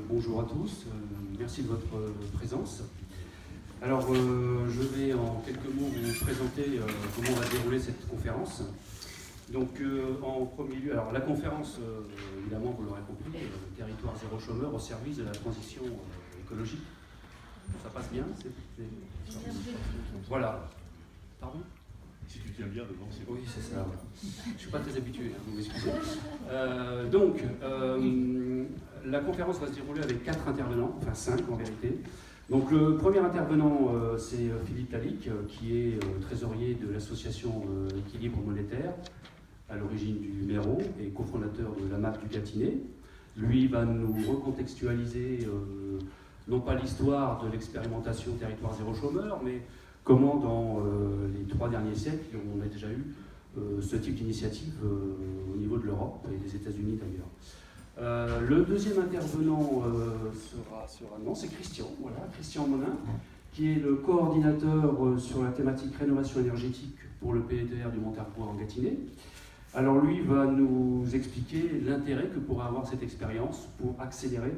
Bonjour à tous, merci de votre présence. Alors, je vais en quelques mots vous présenter comment va dérouler cette conférence. Donc, en premier lieu, alors la conférence, évidemment, vous l'aurez compris, territoire zéro chômeur au service de la transition écologique. Ça passe bien Voilà. Pardon ? Si tu tiens bien devant, c'est bon. Oui, c'est ça. Je ne suis pas très habitué, vous m'excusez. La conférence va se dérouler avec 4 intervenants, enfin 5 en vérité. Donc le premier intervenant, c'est Philippe Lalique, qui est trésorier de l'association Équilibre Monétaire, à l'origine du Méro et cofondateur de la MAP du Gâtinais. Lui va nous recontextualiser, non pas l'histoire de l'expérimentation territoire zéro chômeur, mais comment dans les 3 derniers siècles, on a déjà eu ce type d'initiative au niveau de l'Europe et des États-Unis d'ailleurs. Le deuxième intervenant c'est Christian, voilà, Christian Monin, qui est le coordinateur sur la thématique rénovation énergétique pour le PETR du Montarpois en Gâtinais. Alors lui va nous expliquer l'intérêt que pourrait avoir cette expérience pour accélérer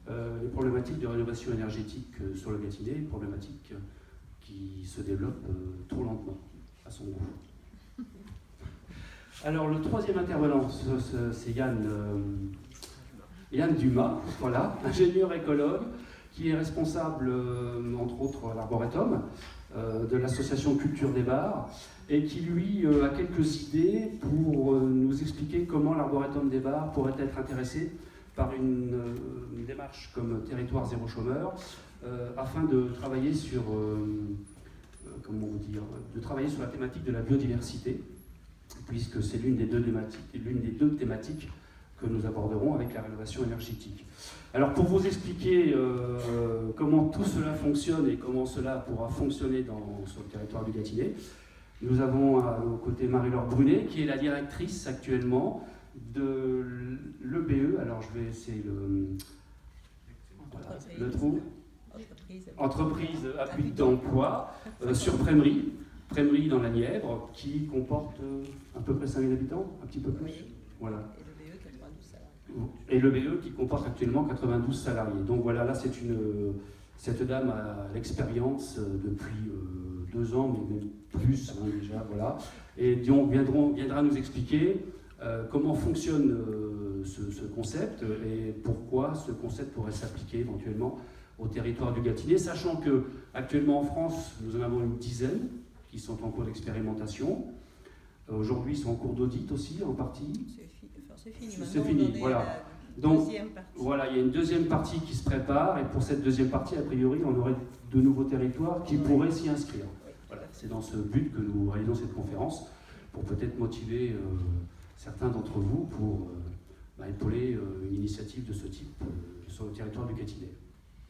les problématiques de rénovation énergétique sur le Gâtinais, problématiques qui se développent trop lentement à son goût. Alors le troisième intervenant, c'est Yann Dumas, voilà, ingénieur écologue, qui est responsable, entre autres, à l'Arboretum, de l'association Culture des Bars, et qui, lui, a quelques idées pour nous expliquer comment l'Arboretum des Bars pourrait être intéressé par une démarche comme territoire zéro chômeur, afin de travailler sur, la thématique de la biodiversité, puisque c'est l'une des deux thématiques que nous aborderons avec la rénovation énergétique. Alors pour vous expliquer comment tout cela fonctionne et comment cela pourra fonctionner sur le territoire du Gâtinais, nous avons à nos côtés Marie-Laure Brunet, qui est la directrice actuellement de l'EBE. Alors je vais essayer le trou. Entreprise appui d'emploi sur Prémery dans la Nièvre, qui comporte à peu près 5000 habitants, un petit peu plus. Oui. Voilà. Et le BE qui a 92 salariés. Et le BE qui comporte actuellement 92 salariés. Donc voilà, là cette dame a l'expérience depuis 2 ans, mais même plus déjà, voilà. Et donc viendra nous expliquer comment fonctionne ce concept et pourquoi ce concept pourrait s'appliquer éventuellement au territoire du Gâtinais, sachant qu'actuellement en France, nous en avons une dizaine qui sont en cours d'expérimentation. Aujourd'hui, ils sont en cours d'audit aussi, en partie. C'est fini. Voilà. Donc, deuxième partie. Voilà, il y a une deuxième partie qui se prépare, et pour cette deuxième partie, a priori, on aurait de nouveaux territoires qui pourraient s'y inscrire. Oui. Voilà, c'est dans ce but que nous réalisons cette conférence, pour peut-être motiver certains d'entre vous pour épauler une initiative de ce type sur le territoire du Gâtinais.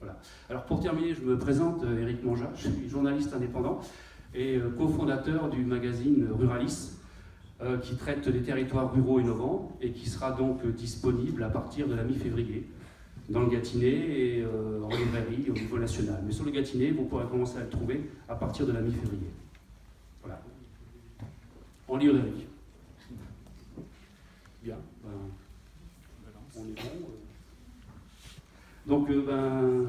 Voilà. Alors pour terminer, je me présente, Éric Monja, je suis journaliste indépendant et cofondateur du magazine Ruralis, qui traite des territoires ruraux innovants et qui sera donc disponible à partir de la mi-février dans le Gâtinais et en librairie au niveau national. Mais sur le Gâtinais, vous pourrez commencer à le trouver à partir de la mi-février. Voilà. En librairie. Bien. On est bon. Donc,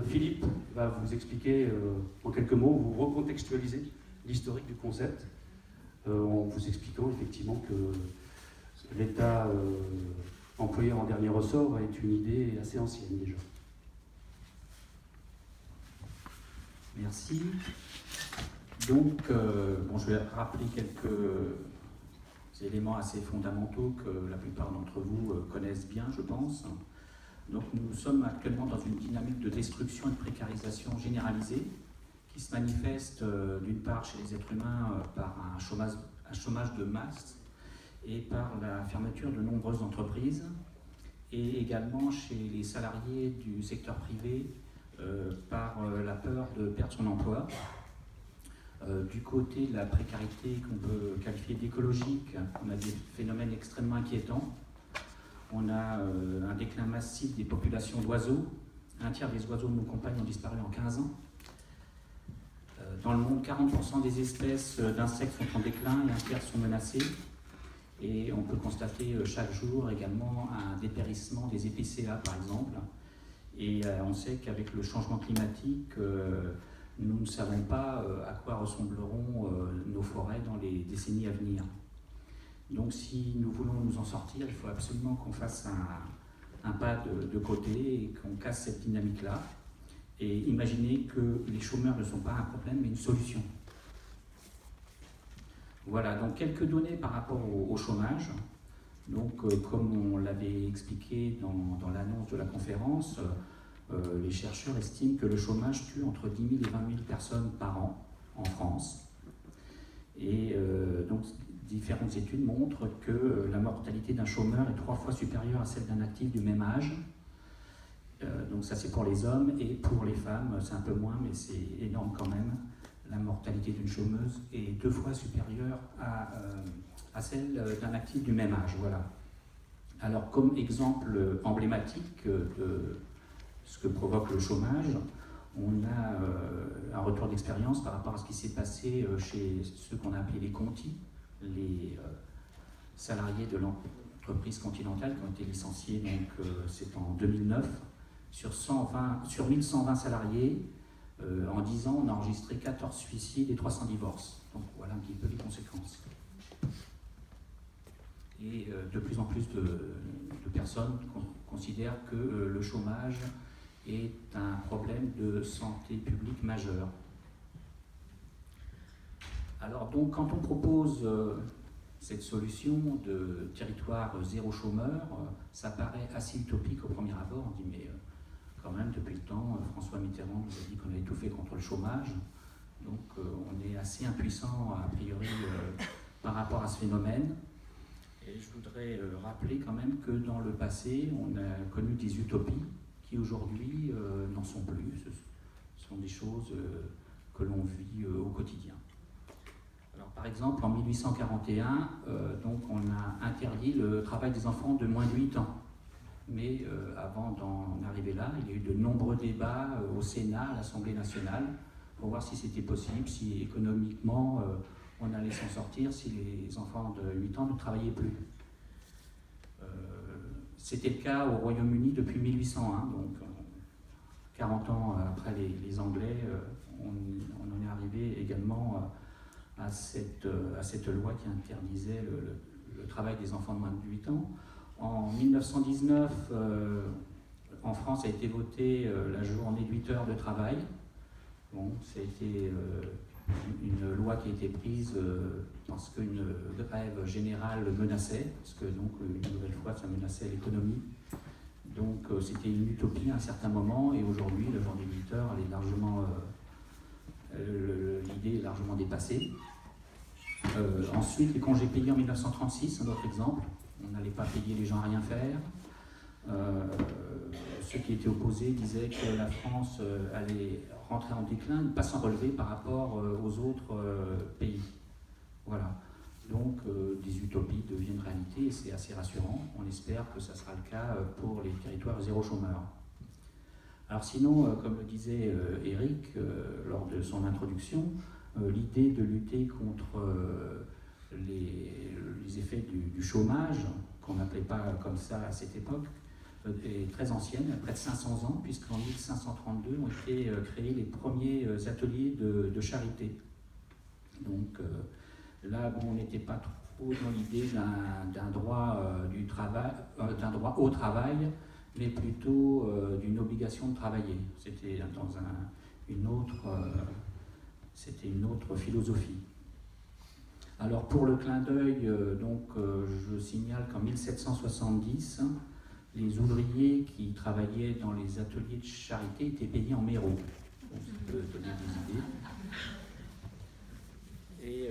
Philippe va vous expliquer en quelques mots, vous recontextualiser l'historique du concept, en vous expliquant effectivement que l'État employeur en dernier ressort est une idée assez ancienne déjà. Merci. Donc, je vais rappeler quelques éléments assez fondamentaux que la plupart d'entre vous connaissent bien, je pense. Donc, nous sommes actuellement dans une dynamique de destruction et de précarisation généralisée qui se manifeste d'une part chez les êtres humains par un chômage de masse et par la fermeture de nombreuses entreprises, et également chez les salariés du secteur privé par la peur de perdre son emploi. Du côté de la précarité qu'on peut qualifier d'écologique, on a des phénomènes extrêmement inquiétants. On a un déclin massif des populations d'oiseaux. Un tiers des oiseaux de nos campagnes ont disparu en 15 ans. Dans le monde, 40% des espèces d'insectes sont en déclin et un tiers sont menacées. Et on peut constater chaque jour également un dépérissement des épicéas, par exemple, Et on sait qu'avec le changement climatique, nous ne savons pas à quoi ressembleront nos forêts dans les décennies à venir. Donc si nous voulons nous en sortir, il faut absolument qu'on fasse un pas de côté et qu'on casse cette dynamique-là. Et imaginez que les chômeurs ne sont pas un problème, mais une solution. Voilà, donc quelques données par rapport au chômage. Donc, comme on l'avait expliqué dans l'annonce de la conférence, les chercheurs estiment que le chômage tue entre 10 000 et 20 000 personnes par an en France. Et donc, différentes études montrent que la mortalité d'un chômeur est 3 fois supérieure à celle d'un actif du même âge. Donc ça, c'est pour les hommes, et pour les femmes, c'est un peu moins, mais c'est énorme quand même. La mortalité d'une chômeuse est 2 fois supérieure à celle d'un actif du même âge. Voilà. Alors, comme exemple emblématique de ce que provoque le chômage, on a un retour d'expérience par rapport à ce qui s'est passé chez ceux qu'on a appelés les contis, les salariés de l'entreprise Continentale qui ont été licenciés, donc c'est en 2009. Sur 1120 salariés, en 10 ans, on a enregistré 14 suicides et 300 divorces. Donc voilà un petit peu les conséquences. Et de plus en plus de personnes considèrent que le chômage est un problème de santé publique majeur. Alors donc, quand on propose cette solution de territoire zéro chômeur, ça paraît assez utopique au premier abord. On dit mais quand même, depuis le temps, François Mitterrand nous a dit qu'on avait tout fait contre le chômage. Donc on est assez impuissant, a priori, par rapport à ce phénomène. Et je voudrais rappeler quand même que dans le passé, on a connu des utopies qui aujourd'hui n'en sont plus. Ce sont des choses que l'on vit au quotidien. Alors, par exemple, en 1841, donc on a interdit le travail des enfants de moins de 8 ans. Mais avant d'en arriver là, il y a eu de nombreux débats au Sénat, à l'Assemblée nationale, pour voir si c'était possible, si économiquement on allait s'en sortir, si les enfants de 8 ans ne travaillaient plus. C'était le cas au Royaume-Uni depuis 1801, donc 40 ans après les Anglais, on en est arrivé également à cette loi qui interdisait le travail des enfants de moins de 8 ans. En 1919, en France a été votée la journée de 8 heures de travail. Bon, c'était une loi qui a été prise parce qu'une grève générale menaçait, parce que donc une nouvelle fois ça menaçait l'économie. Donc c'était une utopie à un certain moment, et aujourd'hui la journée de 8 heures, elle est largement, l'idée est largement dépassée. Ensuite, les congés payés en 1936, un autre exemple. On n'allait pas payer les gens à rien faire. Ceux qui étaient opposés disaient que la France allait rentrer en déclin, ne pas s'en relever par rapport aux autres pays. Voilà. Donc des utopies deviennent réalité, et c'est assez rassurant. On espère que ça sera le cas pour les territoires zéro chômeur. Alors sinon, comme le disait Eric lors de son introduction, l'idée de lutter contre les effets du chômage, qu'on n'appelait pas comme ça à cette époque, est très ancienne, près de 500 ans, puisqu'en 1532 ont été créés les premiers ateliers de charité. Donc là, bon, on n'était pas trop dans l'idée d'un droit d'un droit au travail, mais plutôt d'une obligation de travailler. C'était dans une autre philosophie. Alors pour le clin d'œil, je signale qu'en 1770, les ouvriers qui travaillaient dans les ateliers de charité étaient payés en méros. Bon, ça peut donner des idées. Et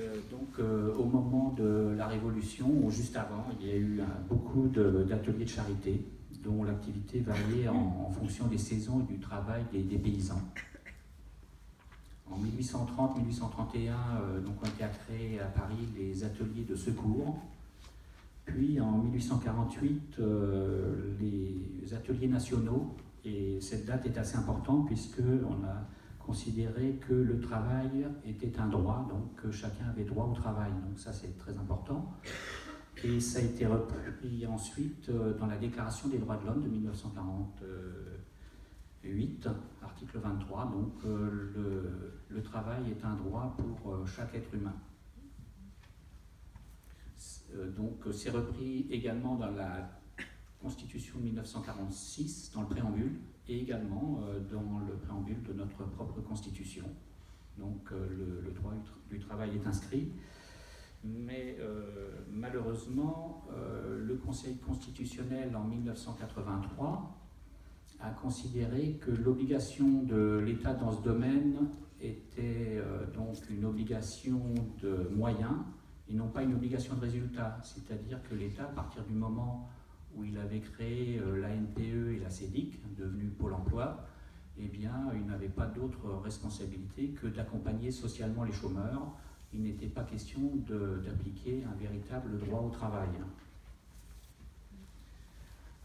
au moment de la Révolution, ou juste avant, il y a eu beaucoup d'ateliers de charité, dont l'activité variait en fonction des saisons et du travail des paysans. En 1830-1831, ont été créés à Paris les ateliers de secours. Puis en 1848, les ateliers nationaux, et cette date est assez importante puisqu'on a considéré que le travail était un droit, donc que chacun avait droit au travail. Donc ça, c'est très important. Et ça a été repris ensuite dans la Déclaration des droits de l'homme de 1940. l'article 23, donc le travail est un droit pour chaque être humain. Donc c'est repris également dans la Constitution de 1946, dans le préambule, et également dans le préambule de notre propre Constitution. Donc le droit du travail est inscrit. Mais malheureusement, le Conseil constitutionnel en 1983 a considéré que l'obligation de l'État dans ce domaine était donc une obligation de moyens et non pas une obligation de résultat. C'est-à-dire que l'État, à partir du moment où il avait créé l'ANPE et la CEDIC, devenue Pôle emploi, eh bien, il n'avait pas d'autre responsabilité que d'accompagner socialement les chômeurs. Il n'était pas question d'appliquer un véritable droit au travail.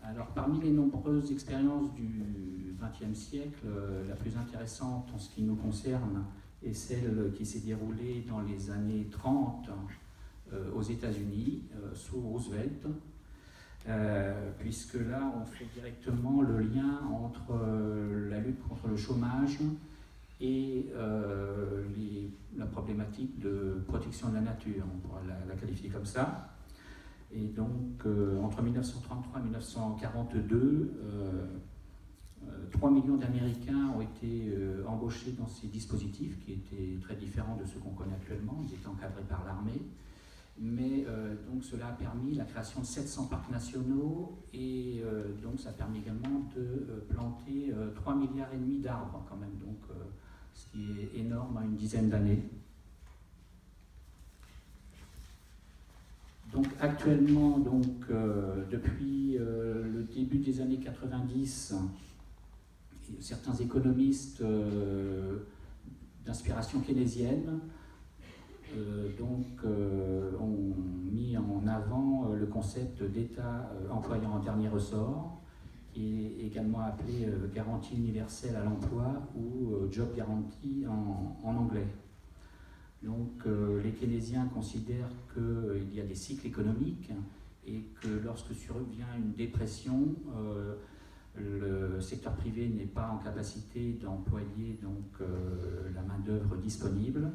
Alors, parmi les nombreuses expériences du XXe siècle, la plus intéressante en ce qui nous concerne est celle qui s'est déroulée dans les années 30 aux États-Unis, sous Roosevelt, puisque là, on fait directement le lien entre la lutte contre le chômage et la problématique de protection de la nature, on pourra la qualifier comme ça. Et donc, entre 1933 et 1942, 3 millions d'Américains ont été embauchés dans ces dispositifs, qui étaient très différents de ceux qu'on connaît actuellement. Ils étaient encadrés par l'armée. Mais donc cela a permis la création de 700 parcs nationaux et donc ça a permis également de planter 3,5 milliards d'arbres quand même, donc ce qui est énorme à une dizaine d'années. Donc actuellement, donc, depuis le début des années 90, certains économistes d'inspiration keynésienne ont mis en avant le concept d'État employeur en dernier ressort, qui est également appelé garantie universelle à l'emploi ou job guarantee en anglais. Donc les keynésiens considèrent qu'il y a des cycles économiques et que lorsque survient une dépression, le secteur privé n'est pas en capacité d'employer la main-d'œuvre disponible,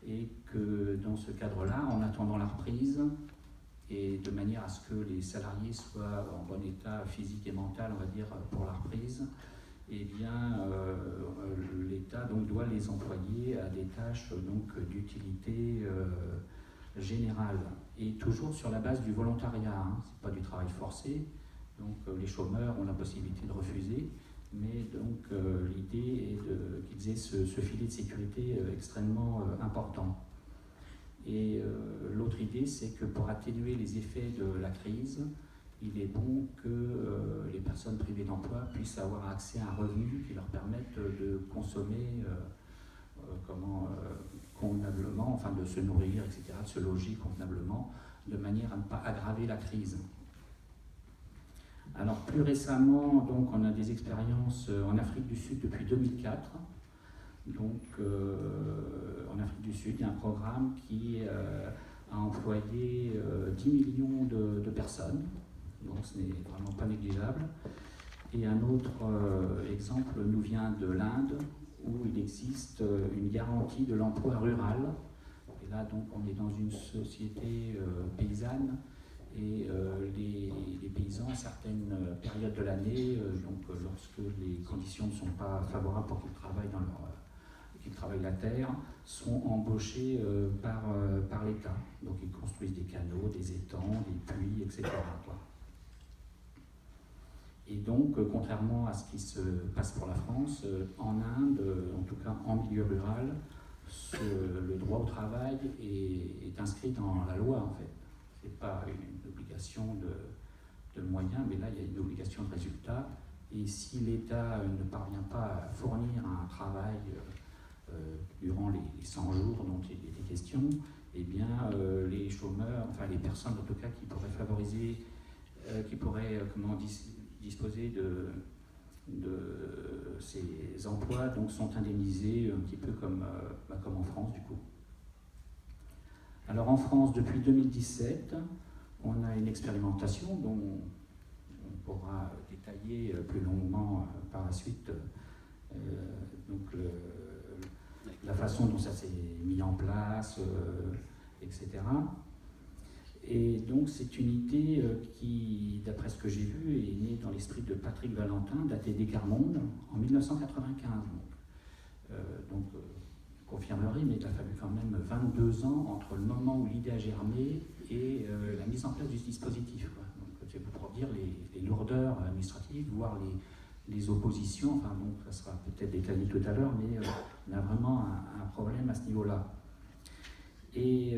et que dans ce cadre-là, en attendant la reprise, et de manière à ce que les salariés soient en bon état physique et mental, on va dire, pour la reprise, eh bien, l'État donc, doit les employer à des tâches d'utilité générale, et toujours sur la base du volontariat, hein. C'est pas du travail forcé, donc les chômeurs ont la possibilité de refuser, mais donc l'idée est qu'ils aient ce filet de sécurité extrêmement important. Et l'autre idée, c'est que pour atténuer les effets de la crise, il est bon que les personnes privées d'emploi puissent avoir accès à un revenu qui leur permette de consommer convenablement, enfin de se nourrir, etc., de se loger convenablement, de manière à ne pas aggraver la crise. Alors plus récemment, donc, on a des expériences en Afrique du Sud depuis 2004. Donc en Afrique du Sud, il y a un programme qui a employé 10 millions de personnes, donc ce n'est vraiment pas négligeable. Et un autre exemple nous vient de l'Inde, où il existe une garantie de l'emploi rural. Et là, donc, on est dans une société paysanne. Et les paysans, à certaines périodes de l'année, lorsque les conditions ne sont pas favorables pour qu'ils travaillent la terre, sont embauchés par l'État. Donc ils construisent des canaux, des étangs, des puits, etc. quoi. Et donc, contrairement à ce qui se passe pour la France, en Inde, en tout cas en milieu rural, le droit au travail est inscrit dans la loi, en fait. Ce n'est pas une obligation de moyens, mais là, il y a une obligation de résultat. Et si l'État ne parvient pas à fournir un travail durant les 100 jours dont il était question, eh bien, les chômeurs, enfin les personnes en tout cas qui pourraient favoriser, qui pourraient disposer de ces emplois, donc sont indemnisés un petit peu comme en France du coup. Alors en France, depuis 2017, on a une expérimentation dont on pourra détailler plus longuement par la suite façon dont ça s'est mis en place, etc. Et donc cette unité qui, d'après ce que j'ai vu, est née dans l'esprit de Patrick Valentin, datée d'Écarmonde, en 1995. Donc, je confirmerai, mais il a fallu quand même 22 ans entre le moment où l'idée a germé et la mise en place du dispositif, quoi. Donc c'est pour dire les lourdeurs administratives, voire les oppositions, enfin bon, ça sera peut-être détaillé tout à l'heure, mais on a vraiment un problème à ce niveau-là. Et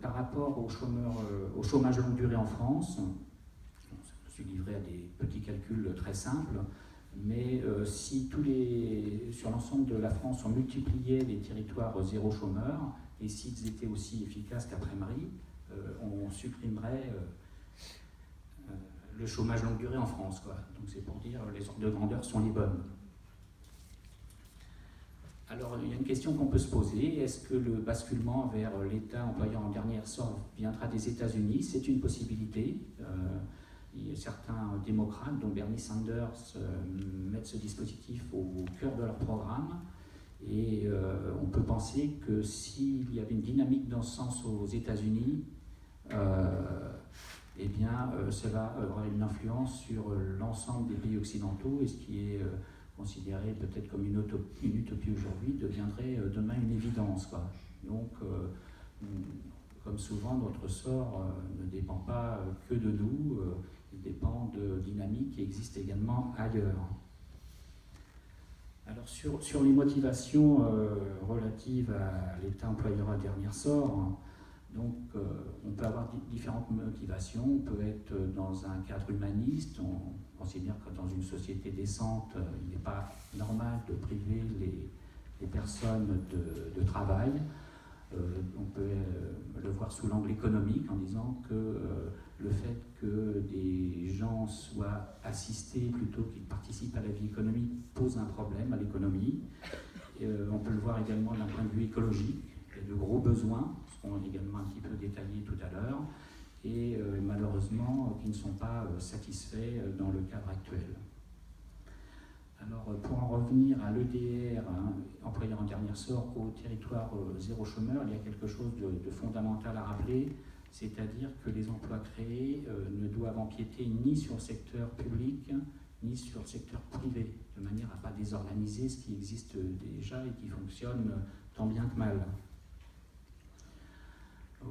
par rapport au chômage longue durée en France, je me suis livré à des petits calculs très simples, mais si sur l'ensemble de la France on multipliait les territoires zéro chômeur, et s'ils étaient aussi efficaces qu'après Marie, on supprimerait le chômage longue durée en France, quoi. Donc c'est pour dire les ordres de grandeur sont les bonnes. Alors, il y a une question qu'on peut se poser. Est-ce que le basculement vers l'État employeur en dernier ressort viendra des États-Unis? C'est une possibilité. Certains démocrates, dont Bernie Sanders, mettent ce dispositif au cœur de leur programme. Et on peut penser que s'il y avait une dynamique dans ce sens aux États-Unis, eh bien, cela aura une influence sur l'ensemble des pays occidentaux, et ce qui est considéré peut-être comme une utopie aujourd'hui, deviendrait demain une évidence, quoi. Donc, comme souvent, notre sort ne dépend pas que de nous, il dépend de dynamiques qui existent également ailleurs. Alors, sur les motivations relatives à l'État employeur à dernier ressort, donc, on peut avoir différentes motivations. On peut être dans un cadre humaniste. On considère que dans une société décente, il n'est pas normal de priver les personnes de travail. On peut le voir sous l'angle économique en disant que le fait que des gens soient assistés plutôt qu'ils participent à la vie économique pose un problème à l'économie. On peut le voir également d'un point de vue écologique. Il y a de gros besoins, qui seront également un petit peu détaillés tout à l'heure, et malheureusement qui ne sont pas satisfaits dans le cadre actuel. Alors pour en revenir à l'EDR, employeur en dernier ressort, au territoire zéro chômeur, il y a quelque chose de fondamental à rappeler, c'est-à-dire que les emplois créés ne doivent empiéter ni sur le secteur public, ni sur le secteur privé, de manière à ne pas désorganiser ce qui existe déjà et qui fonctionne tant bien que mal.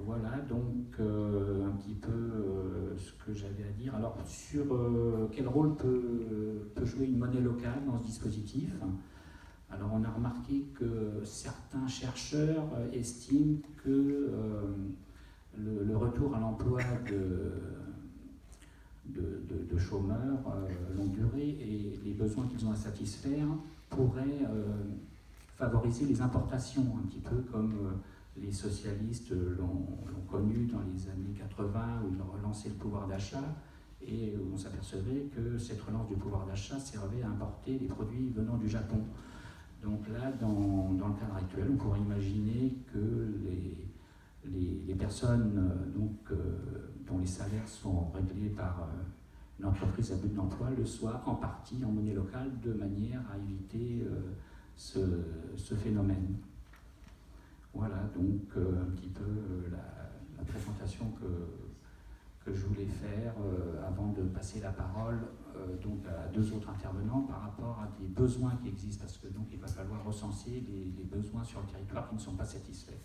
Voilà donc un petit peu ce que j'avais à dire. Alors sur quel rôle peut jouer une monnaie locale dans ce dispositif? Alors on a remarqué que certains chercheurs estiment que le retour à l'emploi de chômeurs longue durée et les besoins qu'ils ont à satisfaire pourraient favoriser les importations, un petit peu comme les socialistes l'ont connu dans les années 80 où ils ont relancé le pouvoir d'achat et où on s'apercevait que cette relance du pouvoir d'achat servait à importer des produits venant du Japon. Donc là, dans le cadre actuel, on pourrait imaginer que les personnes dont les salaires sont réglés par une entreprise à but d'emploi le soient en partie en monnaie locale de manière à éviter ce phénomène. Voilà donc un petit peu la présentation que je voulais faire avant de passer la parole donc à deux autres intervenants par rapport à des besoins qui existent, parce que donc il va falloir recenser les besoins sur le territoire qui ne sont pas satisfaits.